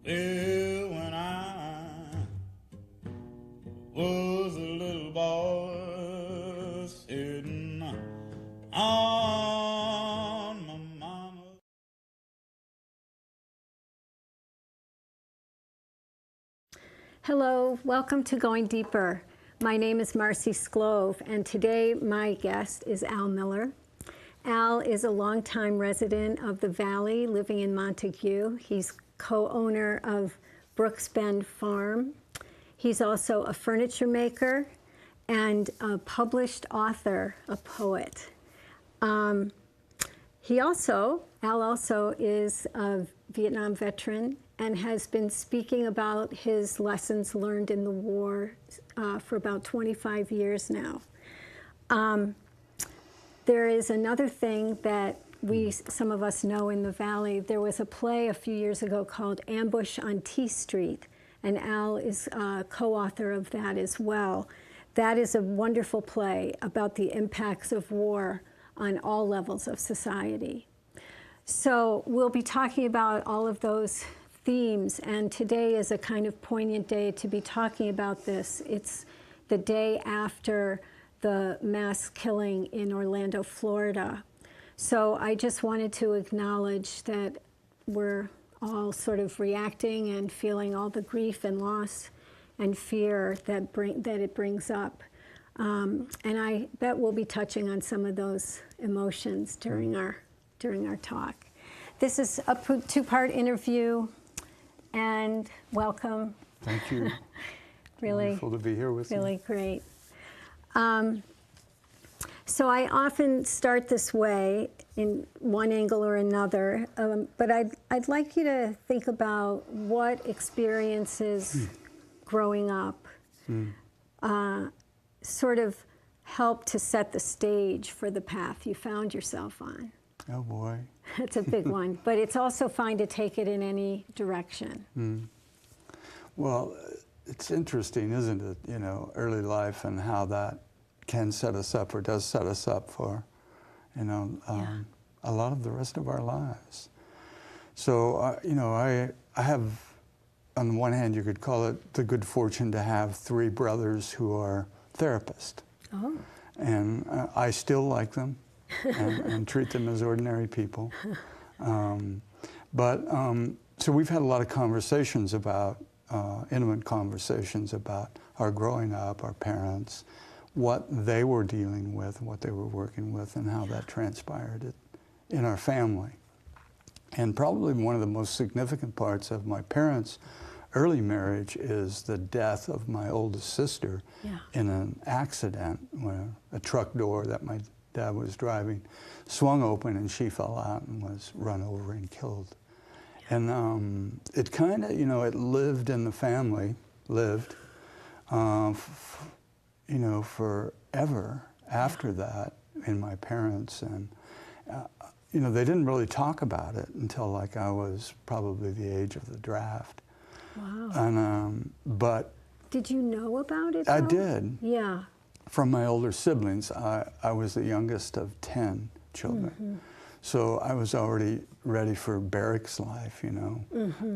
Well, when I was a little boy sitting on my mama. Hello, welcome to Going Deeper. My name is Marcie Sclove, and today my guest is Al Miller. Al is a longtime resident of the Valley living in Montague. He's co-owner of Brooks Bend Farm. He's also a furniture maker and a published author, a poet. Al also is a Vietnam veteran and has been speaking about his lessons learned in the war for about 25 years now. There is another thing that some of us know in the Valley. There was a play a few years ago called Ambush on T Street, and Al is co-author of that as well. That is a wonderful play about the impacts of war on all levels of society. So we'll be talking about all of those themes, and today is a kind of poignant day to be talking about this. It's the day after the mass killing in Orlando, Florida. So I just wanted to acknowledge that we're all sort of reacting and feeling all the grief and loss and fear that it brings up. And I bet we'll be touching on some of those emotions during our talk. This is a two-part interview, and welcome. Thank you. Really wonderful to be here with you. Really great. So I often start this way in one angle or another, but I'd like you to think about what experiences growing up sort of helped to set the stage for the path you found yourself on. Oh boy. It's a big one, but it's also fine to take it in any direction. Well, it's interesting, isn't it? You know, early life and how that can set us up or does set us up for, you know, a lot of the rest of our lives. So, you know, I have, on the one hand, you could call it the good fortune to have three brothers who are therapists. Oh. And I still like them and treat them as ordinary people. So we've had a lot of conversations about, intimate conversations about our growing up, our parents, what they were dealing with, what they were working with, and how that transpired in our family. And probably one of the most significant parts of my parents' early marriage is the death of my oldest sister in an accident where a truck door that my dad was driving swung open and she fell out and was run over and killed. And it kind of, you know, it lived in the family, you know, forever after that in my parents. And, you know, they didn't really talk about it until like I was probably the age of the draft. Wow. And, but... Did you know about it, though? I did. Yeah. From my older siblings. I was the youngest of 10 children. So I was already ready for barracks life, you know,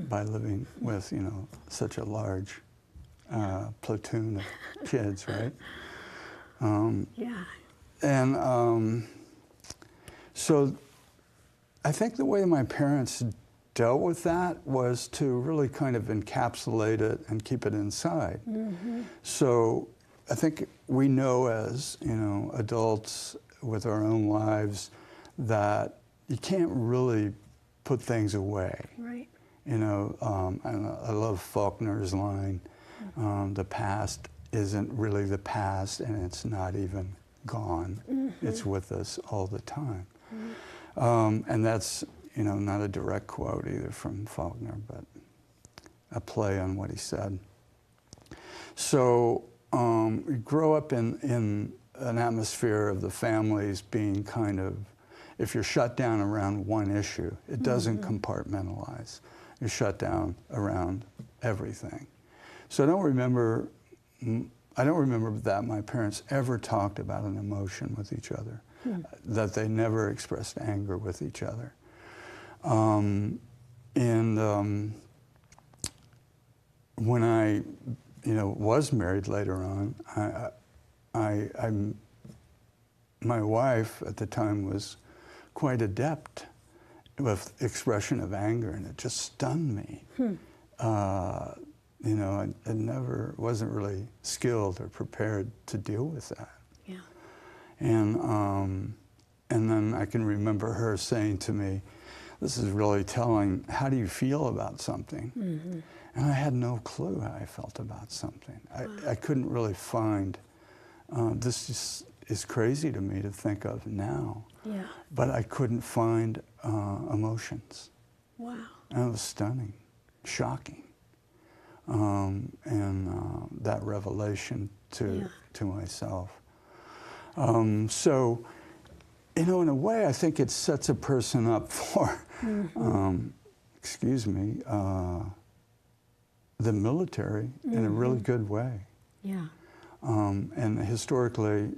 by living with, you know, such a large platoon of kids, right? And so I think the way my parents dealt with that was to really kind of encapsulate it and keep it inside. So I think we know as, you know, adults with our own lives that you can't really put things away. Right. You know, and I love Faulkner's line, the past isn't really the past and it's not even gone. It's with us all the time. And that's, you know, not a direct quote either from Faulkner, but a play on what he said. So we grow up in an atmosphere of the families being kind of, if you're shut down around one issue, it doesn't compartmentalize. You're shut down around everything. So I don't remember that my parents ever talked about an emotion with each other, that they never expressed anger with each other. when I, was married later on, my wife at the time was quite adept with expression of anger, and it just stunned me. I never wasn't really skilled or prepared to deal with that. Yeah. And then I can remember her saying to me, "This is really telling. How do you feel about something?" Mm-hmm. And I had no clue how I felt about something. I couldn't really find. This is crazy to me to think of now. Yeah. But I couldn't find emotions. Wow. And it was stunning, shocking. And that revelation to myself. So, in a way, I think it sets a person up for, the military in a really good way. Yeah. And historically,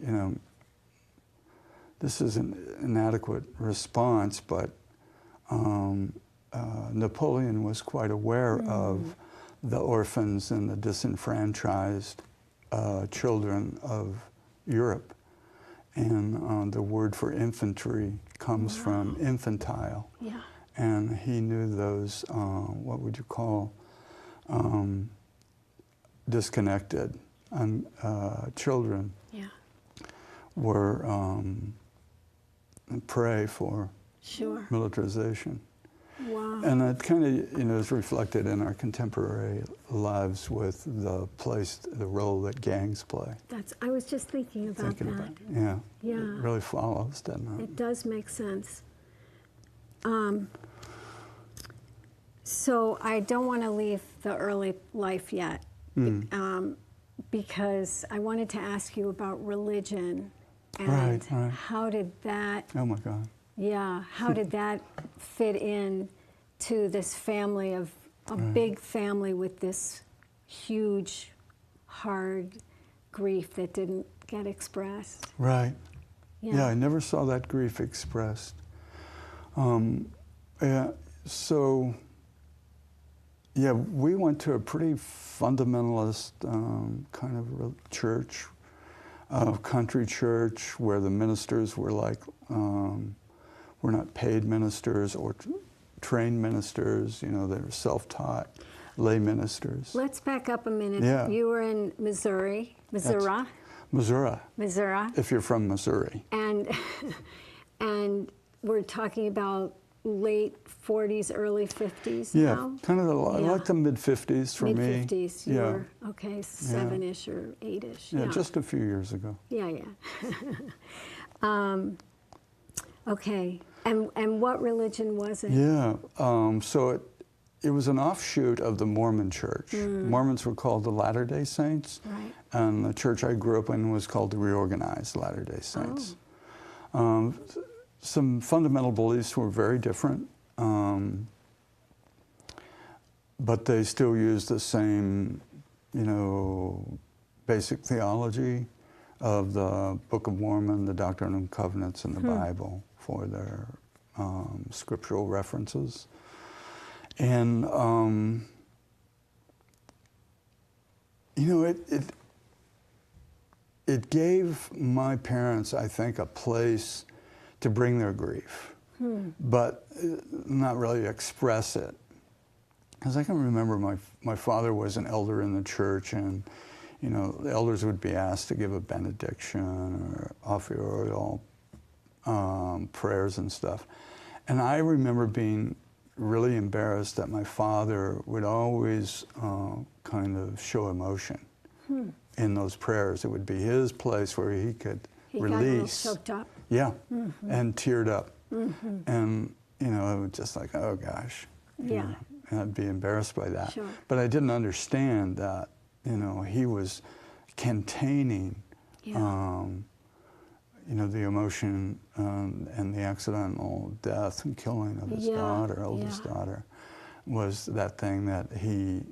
this is an inadequate response, but Napoleon was quite aware of the orphans and the disenfranchised children of Europe. And the word for infantry comes from infantile. Yeah. And he knew those, what would you call, disconnected children were prey for militarization. Wow. And it kind of, is reflected in our contemporary lives with the role that gangs play. I was just thinking about that. Yeah. Yeah. It really follows, doesn't it? It does make sense. So I don't want to leave the early life yet, because I wanted to ask you about religion and how did that? Oh my God. Yeah, how did that fit in to this family of a big family with this huge, hard grief that didn't get expressed? Right. Yeah, I never saw that grief expressed. So, we went to a pretty fundamentalist kind of church, country church, where the ministers were were not paid ministers or trained ministers. They were self-taught lay ministers. Let's back up a minute. Yeah. You were in Missouri. Missouri. If you're from Missouri. And we're talking about late 40s, early 50s Yeah, now? kind of like the mid-50s for me. Mid-50s, you were, okay, 7-ish or 8-ish. Yeah, just a few years ago. Yeah. Okay, and what religion was it? Yeah, so it was an offshoot of the Mormon church. Mormons were called the Latter-day Saints. Right. And the church I grew up in was called the Reorganized Latter-day Saints. Some fundamental beliefs were very different, but they still used the same, basic theology of the Book of Mormon, the Doctrine and Covenants, and the Bible for their scriptural references. And, it gave my parents, I think, a place to bring their grief, but not really express it. Because I can remember my father was an elder in the church, and the elders would be asked to give a benediction or offer oil prayers and stuff. And I remember being really embarrassed that my father would always kind of show emotion in those prayers. It would be his place where he could release. Got a little choked up. Yeah, and teared up. And, it was just like, oh gosh. Yeah. And I'd be embarrassed by that. Sure. But I didn't understand that, he was containing, the emotion and the accidental death and killing of his daughter, oldest daughter, was that thing that he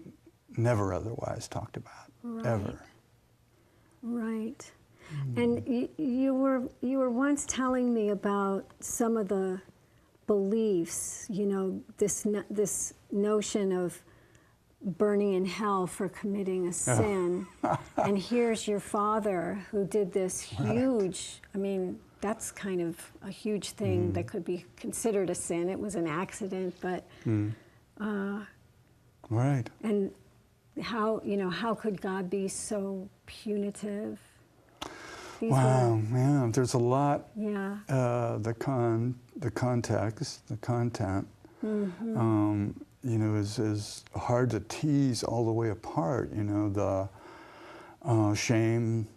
never otherwise talked about, ever. Right. And you were once telling me about some of the beliefs, this notion of burning in hell for committing a sin. And here's your father who did this huge, I mean, that's kind of a huge thing that could be considered a sin. It was an accident, but Right. and how, you know, how could God be so punitive? These Wow, yeah, there's a lot. Yeah. The context, the content, you know, is hard to tease all the way apart. You know, the shame,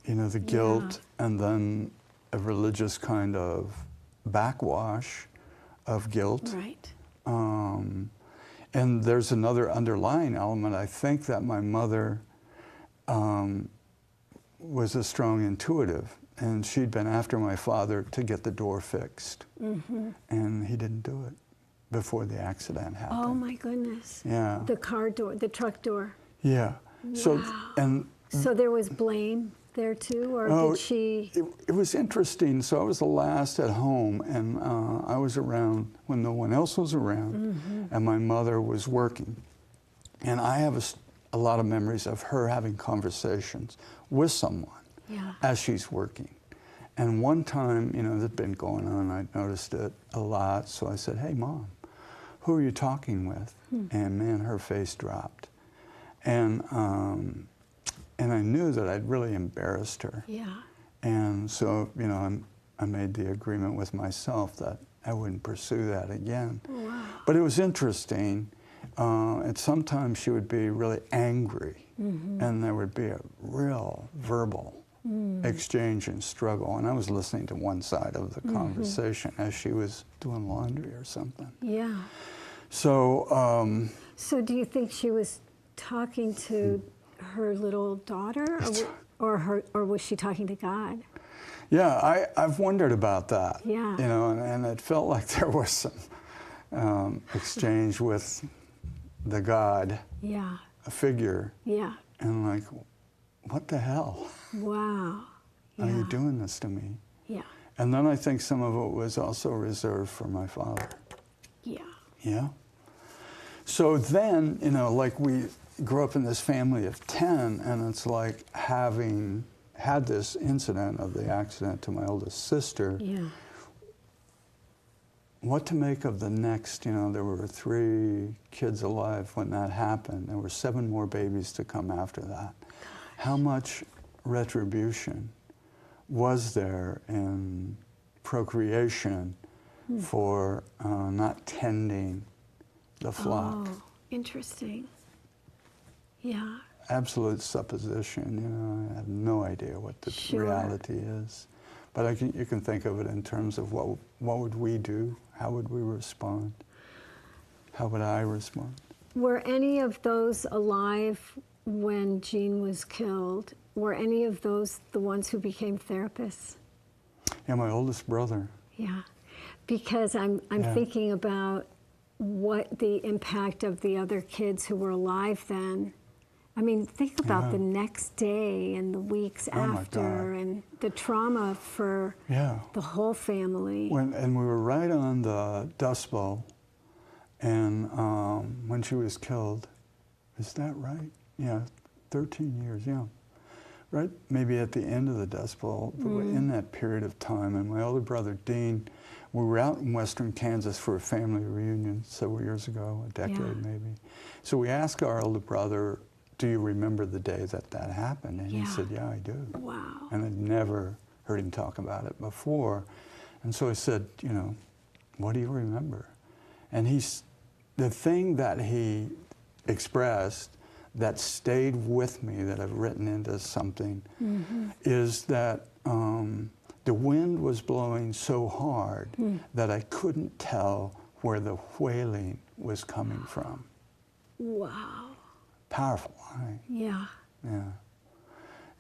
you know, the guilt, and then a religious kind of backwash of guilt. Right. And there's another underlying element. I think that my mother was a strong intuitive, and she'd been after my father to get the door fixed, and he didn't do it before the accident happened. Oh my goodness. Yeah. The car door, the truck door. Yeah. So So there was blame there too, or did she? It was interesting. So I was the last at home, and I was around when no one else was around, and my mother was working. And I have a lot of memories of her having conversations with someone as she's working. And one time, you know, it had been going on, I noticed it a lot, so I said, "Hey, Mom, who are you talking with?" And man, her face dropped. And I knew that I'd really embarrassed her. Yeah. And so, you know, I made the agreement with myself that I wouldn't pursue that again. Wow. But it was interesting. And sometimes she would be really angry, and there would be a real verbal exchange and struggle. And I was listening to one side of the conversation as she was doing laundry or something. Yeah. So, So do you think she was talking to her little daughter, or was she talking to God? yeah, I've wondered about that. Yeah. You know, and it felt like there was some exchange with the God Yeah. figure, Yeah. and like, what the hell? Wow. Are you doing this to me? Yeah. And then I think some of it was also reserved for my father. Yeah. Yeah. So then, you know, like we grew up in this family of 10, and it's like having had this incident of the accident to my oldest sister. Yeah. What to make of the next, you know, there were 3 kids alive when that happened. There were 7 more babies to come after that. How much retribution was there in procreation for not tending the flock? Oh, interesting. Yeah. Absolute supposition, you know, I have no idea what the reality is. But you can think of it in terms of what would we do? How would we respond? How would I respond? Were any of those alive when Jean was killed? Were any of those the ones who became therapists? Yeah, my oldest brother. Yeah, because I'm thinking about what the impact of the other kids who were alive then. I mean, think about the next day and the weeks after, and the trauma for the whole family. And we were right on the Dust Bowl, and when she was killed, is that right? Yeah, 13 years, yeah. Right, maybe at the end of the Dust Bowl, but in that period of time. And my older brother, Dean, we were out in western Kansas for a family reunion several years ago, a decade maybe. So we asked our older brother, "Do you remember the day that that happened?" And he said, "Yeah, I do." Wow. And I'd never heard him talk about it before. And so I said, "You know, what do you remember?" And the thing that he expressed that stayed with me, that I've written into something, is that the wind was blowing so hard that I couldn't tell where the wailing was coming from. Wow. Powerful, right? Yeah. Yeah.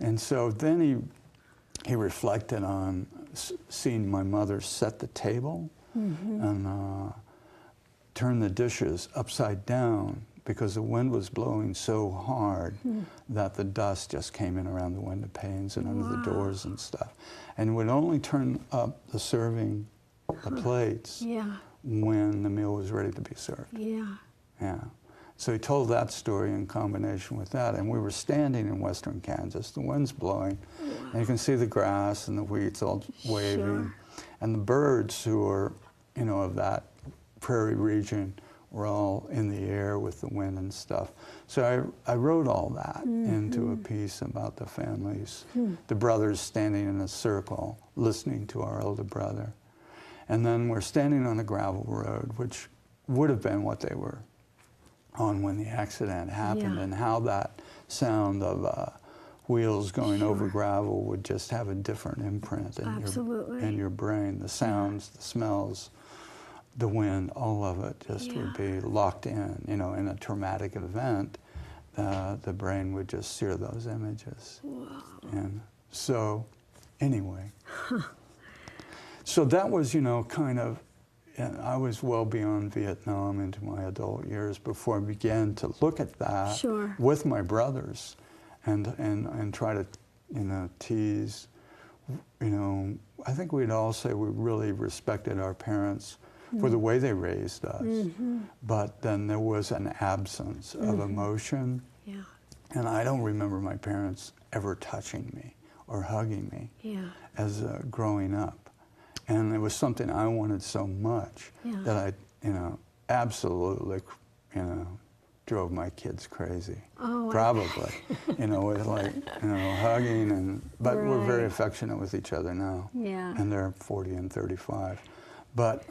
And so then he reflected on seeing my mother set the table and turn the dishes upside down because the wind was blowing so hard that the dust just came in around the window panes and under the doors and stuff. And would only turn up the serving, the plates, when the meal was ready to be served. Yeah. Yeah. So he told that story in combination with that. And we were standing in western Kansas, the wind's blowing, and you can see the grass and the wheat's all waving. Sure. And the birds who are, you know, of that prairie region were all in the air with the wind and stuff. So I wrote all that into a piece about the families, the brothers standing in a circle, listening to our older brother. And then we're standing on a gravel road, which would have been what they were on when the accident happened, and how that sound of wheels going over gravel would just have a different imprint in your brain. The sounds, the smells, the wind, all of it just would be locked in. You know, in a traumatic event, the brain would just sear those images. Wow. And so, anyway. So that was, you know, kind of, and I was well beyond Vietnam into my adult years before I began to look at that with my brothers and try to, you know, tease, you know, I think we'd all say we really respected our parents for the way they raised us, but then there was an absence of emotion, and I don't remember my parents ever touching me or hugging me as growing up. And it was something I wanted so much that I, you know, absolutely, you know, drove my kids crazy. Oh, probably, you know, with like, you know, hugging and, but we're very affectionate with each other now. Yeah. And they're 40 and 35. But,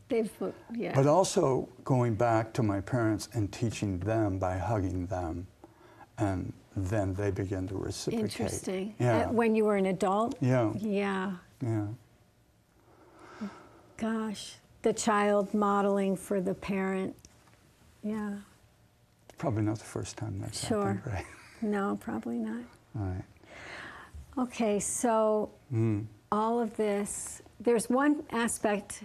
but also going back to my parents and teaching them by hugging them, and then they begin to reciprocate. Interesting. Yeah. When you were an adult? Yeah. Yeah. Yeah. Gosh, the child modeling for the parent. Yeah. Probably not the first time that's happened, right? No, probably not. All right. Okay, so all of this, there's one aspect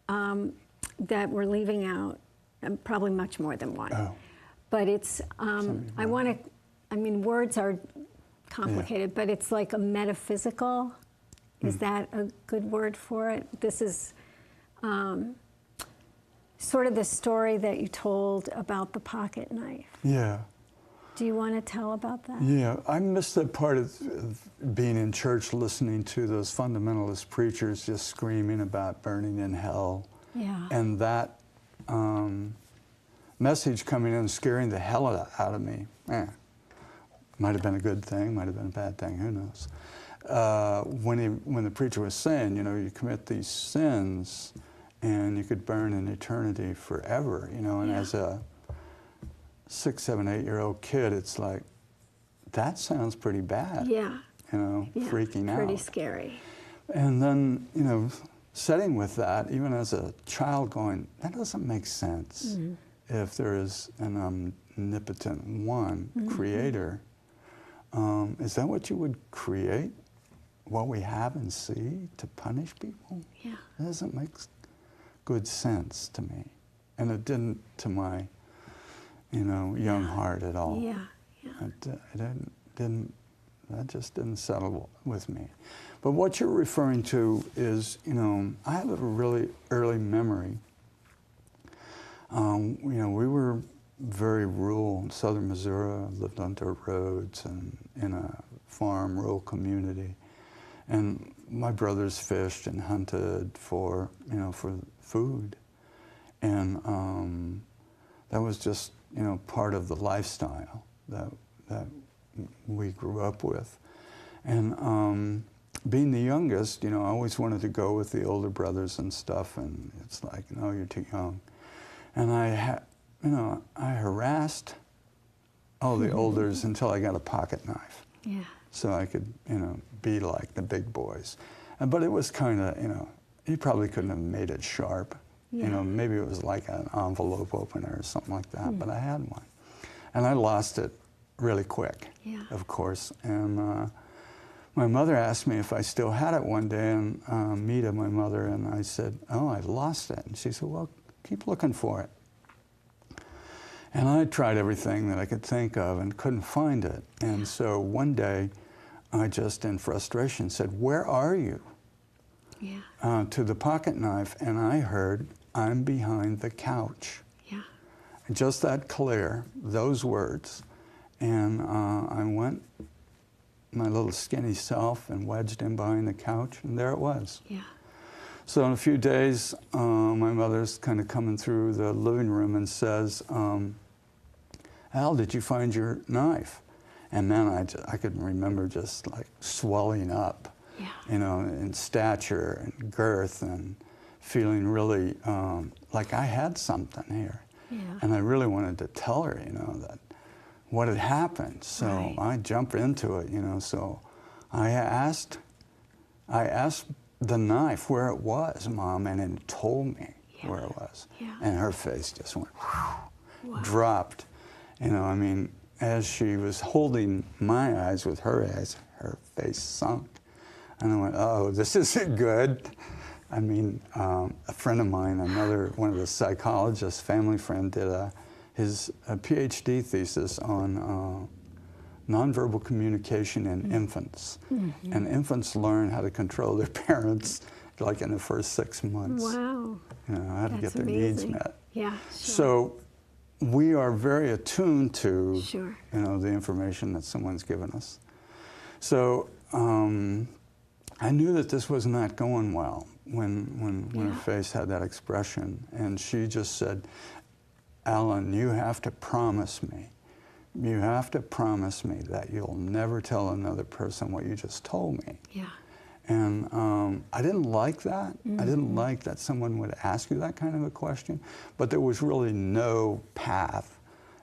that we're leaving out, and probably much more than one. Oh. But it's, I want to, I mean, words are complicated, but it's like a metaphysical. Is that a good word for it? This is sort of the story that you told about the pocket knife. Yeah. Do you want to tell about that? Yeah, I missed that part of being in church listening to those fundamentalist preachers just screaming about burning in hell. Yeah. And that message coming in and scaring the hell out of me. Might have been a good thing, might have been a bad thing, who knows. When the preacher was saying, you know, you commit these sins and you could burn in eternity forever, you know, and as a 6, 7, 8-year-old kid, it's like, that sounds pretty bad. Yeah. You know, freaking out. Pretty scary. And then, you know, sitting with that, even as a child going, that doesn't make sense if there is an omnipotent one, creator. Is that what you would create? What we have and see to punish people? Yeah. That doesn't make good sense to me. And it didn't to my, you know, young heart at all. Yeah, yeah. That just didn't settle with me. But what you're referring to is, you know, I have a really early memory. You know, we were very rural in southern Missouri, lived on dirt roads and in a farm, rural community. And my brothers fished and hunted for, you know, for food. And that was just, you know, part of the lifestyle that we grew up with. And being the youngest, you know, I always wanted to go with the older brothers and stuff, and it's like, no, you're too young. And you know, I harassed all the olders until I got a pocket knife. Yeah. So I could, you know, be like the big boys. But it was kind of, you know, you probably couldn't have made it sharp. Yeah. You know, maybe it was like an envelope opener or something like that, but I had one. And I lost it really quick, of course. And my mother asked me if I still had it one day, and Mita, my mother, and I said, oh, I lost it. And she said, well, keep looking for it. And I tried everything that I could think of and couldn't find it. And so one day, I just, in frustration, said, where are you? Yeah. To the pocket knife, and I heard, I'm behind the couch. Yeah. just that clear, those words. And I went, my little skinny self, and wedged in behind the couch, and there it was. Yeah. So in a few days, my mother's kind of coming through the living room and says, Al, did you find your knife? And then I could remember just like swelling up, Yeah. you know, in stature and girth, and feeling really like I had something here. Yeah. And I really wanted to tell her, you know, that what had happened. So Right. I jumped into it, you know. So I asked the knife where it was, Mom, and it told me Yeah. where it was. Yeah. And her face just went, Wow. dropped. You know, I mean, as she was holding my eyes with her eyes, her face sunk. And I went, oh, this isn't good. I mean, a friend of mine, one of the psychologists, family friend, did his PhD thesis on nonverbal communication in infants. Mm-hmm. And infants learn how to control their parents like in the first 6 months. Wow. You know, how to That's get their needs amazing. met. Yeah. Sure. So we are very attuned to, Sure. you know, the information that someone's given us. So I knew that this was not going well when Yeah. her face had that expression. And she just said, Alan, you have to promise me. You have to promise me that you'll never tell another person what you just told me. Yeah. And I didn't like that. Mm-hmm. I didn't like that someone would ask you that kind of a question. But there was really no path,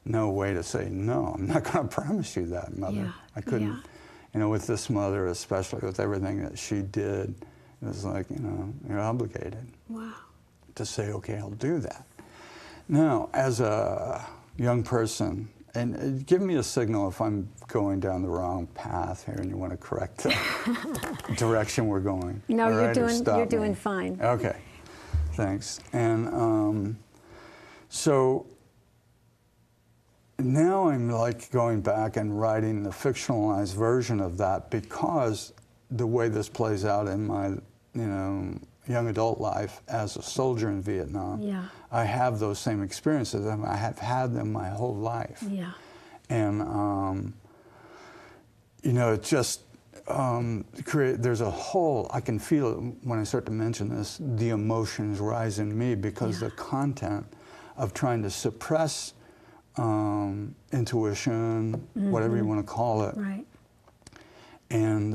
no way to say, no, I'm not going to promise you that, Mother. Yeah. I couldn't, Yeah. you know, with this mother, especially with everything that she did, it was like, you know, you're obligated Wow. to say, okay, I'll do that. Now, as a young person, and give me a signal if I'm going down the wrong path here and you want to correct the direction we're going. No, All you're right, or doing stop you're me. doing fine. Okay, thanks. And so now I'm like going back and writing the fictionalized version of that, because the way this plays out in my, you know, young adult life as a soldier in Vietnam, Yeah. I have those same experiences. I have had them my whole life. Yeah. And, you know, it just there's a whole, I can feel it when I start to mention this, the emotions rise in me, because Yeah. the content of trying to suppress intuition, whatever you want to call it, Right. and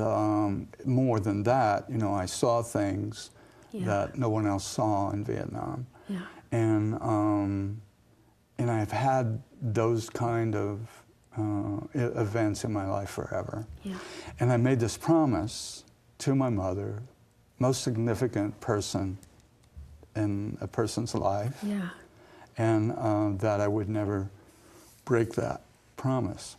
more than that, you know, I saw things Yeah. that no one else saw in Vietnam. Yeah. And I've had those kind of events in my life forever. Yeah. And I made this promise to my mother, most significant person in a person's life, Yeah. and that I would never break that promise.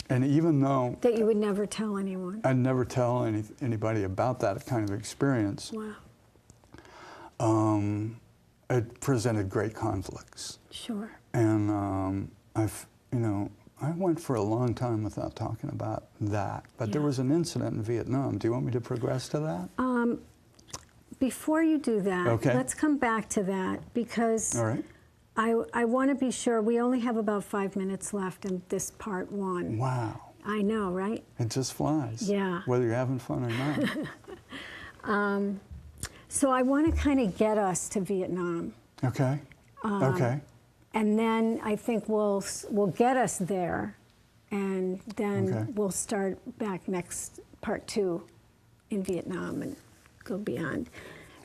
And even though That you would never tell anyone. I'd never tell anybody about that kind of experience, Wow. it presented great conflicts. Sure. And I went for a long time without talking about that. But there Yeah. was an incident in Vietnam. Do you want me to progress to that? Before you do that, Okay. let's come back to that, because All right. I want to be sure. We only have about 5 minutes left in this part one. Wow. I know, right? It just flies. Yeah. Whether you're having fun or not. So I want to kind of get us to Vietnam, Okay. Okay. and then I think we'll get us there, and then Okay. we'll start back next part 2 in Vietnam and go beyond.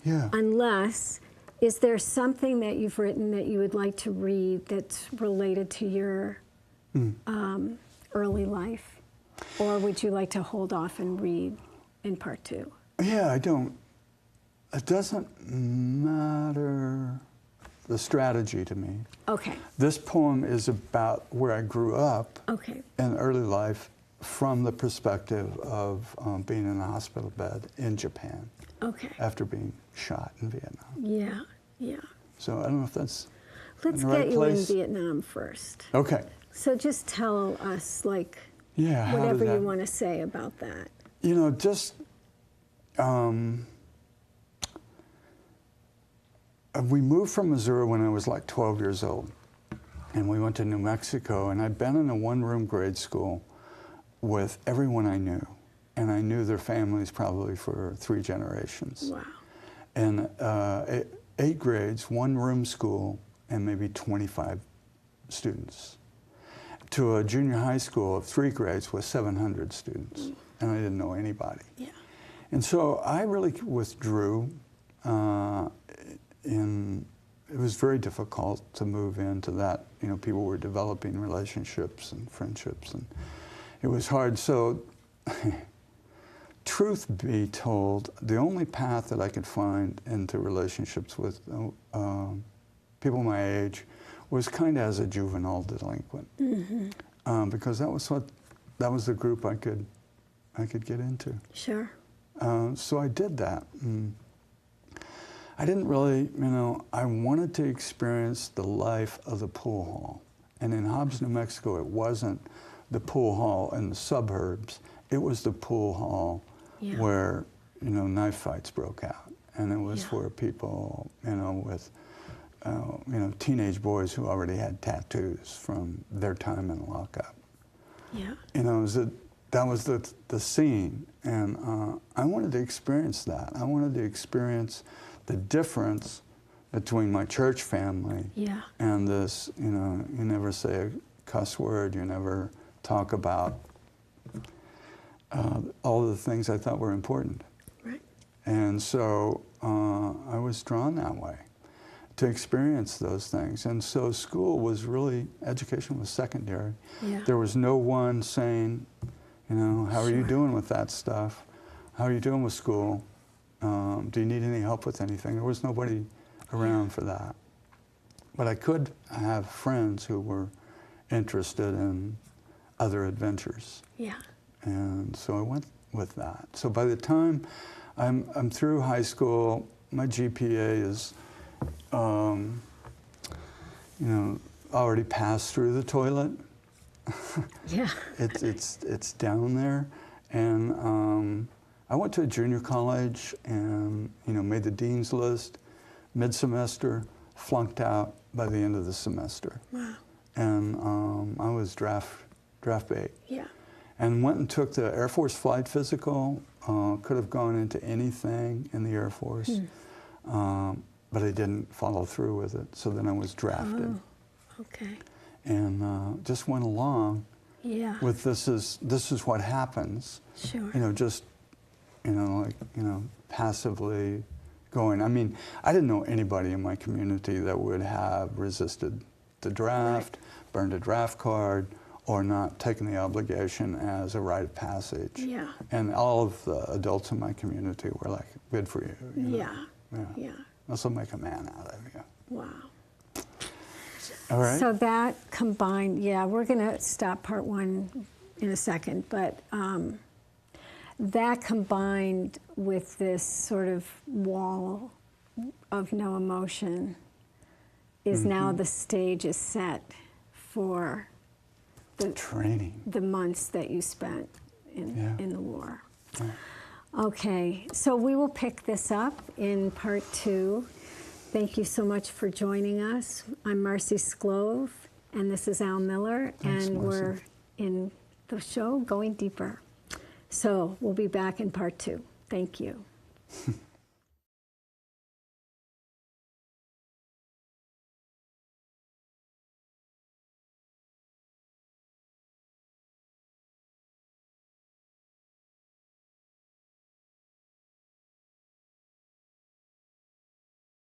Yeah. Unless, is there something that you've written that you would like to read that's related to your early life? Or would you like to hold off and read in part 2? Yeah, I don't. It doesn't matter the strategy to me. Okay, This poem is about where I grew up okay, in early life from the perspective of being in a hospital bed in Japan okay. after being shot in Vietnam. Yeah, yeah. So I don't know if that's Let's in the right get you place. in Vietnam first. Okay. So just tell us, like, Yeah. how did whatever you that- want to say about that. You know, just we moved from Missouri when I was like 12 years old, And we went to New Mexico, and I'd been in a one-room grade school with everyone I knew. And I knew their families probably for 3 generations. Wow. And 8 grades, one-room school, and maybe 25 students. To a junior high school of 3 grades with 700 students. And I didn't know anybody. Yeah. And so I really withdrew. It was very difficult to move into that. You know, people were developing relationships and friendships, and it was hard. So, truth be told, the only path that I could find into relationships with people my age was kind of as a juvenile delinquent, because that was the group I could get into. Sure. So I did that. I didn't really, I wanted to experience the life of the pool hall. And in Hobbs, New Mexico, it wasn't the pool hall in the suburbs. It was the pool hall where, knife fights broke out. And it was for people, with, teenage boys who already had tattoos from their time in lockup. Yeah. That was the scene. And I wanted to experience that. I wanted to experience the difference between my church family and this, you never say a cuss word, you never talk about all of the things I thought were important. Right. And so I was drawn that way, to experience those things. And so school was really, education was secondary. Yeah. There was no one saying, how are you doing with that stuff? How are you doing with school? Do you need any help with anything? There was nobody around for that. But I could have friends who were interested in other adventures. Yeah. And so I went with that. So by the time I'm through high school, my GPA is, already passed through the toilet. Yeah. It's down there. And I went to a junior college and, made the dean's list, mid-semester, flunked out by the end of the semester. Wow. And I was draft bait. Yeah. And went and took the Air Force flight physical. Could have gone into anything in the Air Force, but I didn't follow through with it. So then I was drafted. Oh, okay. And just went along with this is what happens. Sure. Just passively going. I mean, I didn't know anybody in my community that would have resisted the draft, burned a draft card, or not taken the obligation as a rite of passage. Yeah. And all of the adults in my community were like, good for you. Yeah. This will make a man out of you. Wow. All right. So that combined, we're going to stop part 1 in a second, but that combined with this sort of wall of no emotion is now the stage is set for the training, the months that you spent in the war. Yeah. Okay, so we will pick this up in part 2. Thank you so much for joining us. I'm Marcie Sclove, and this is Al Miller, Thanks, and Marcie. we're in the show Going Deeper. So we'll be back in part 2. Thank you.